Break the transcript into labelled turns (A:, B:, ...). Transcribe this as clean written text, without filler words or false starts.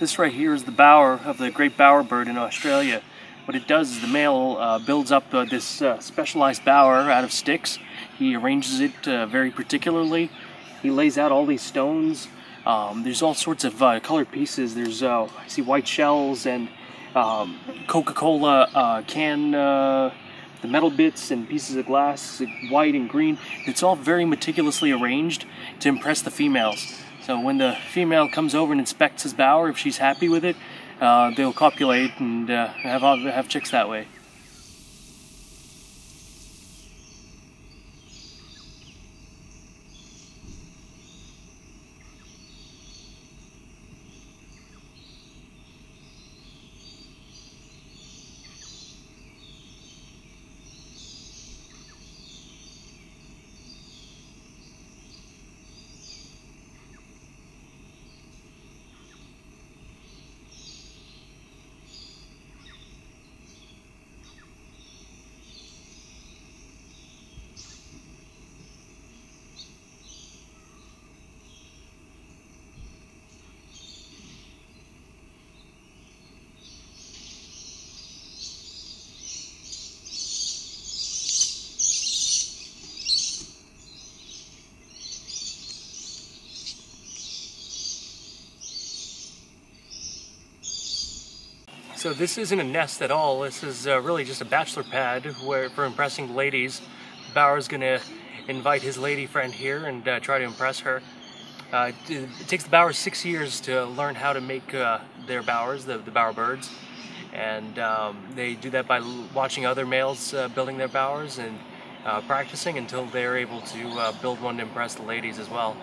A: This right here is the bower of the great bowerbird in Australia. What it does is the male builds up this specialized bower out of sticks. He arranges it very particularly. He lays out all these stones. There's all sorts of colored pieces. There's I see white shells and Coca-Cola can, the metal bits and pieces of glass, white and green. It's all very meticulously arranged to impress the females. So when the female comes over and inspects his bower, if she's happy with it, they'll copulate and have chicks that way. So this isn't a nest at all. This is really just a bachelor pad for impressing the ladies. The bower's gonna invite his lady friend here and try to impress her. It takes the bowers 6 years to learn how to make their bowers, the bowerbirds, and they do that by watching other males building their bowers and practicing until they're able to build one to impress the ladies as well.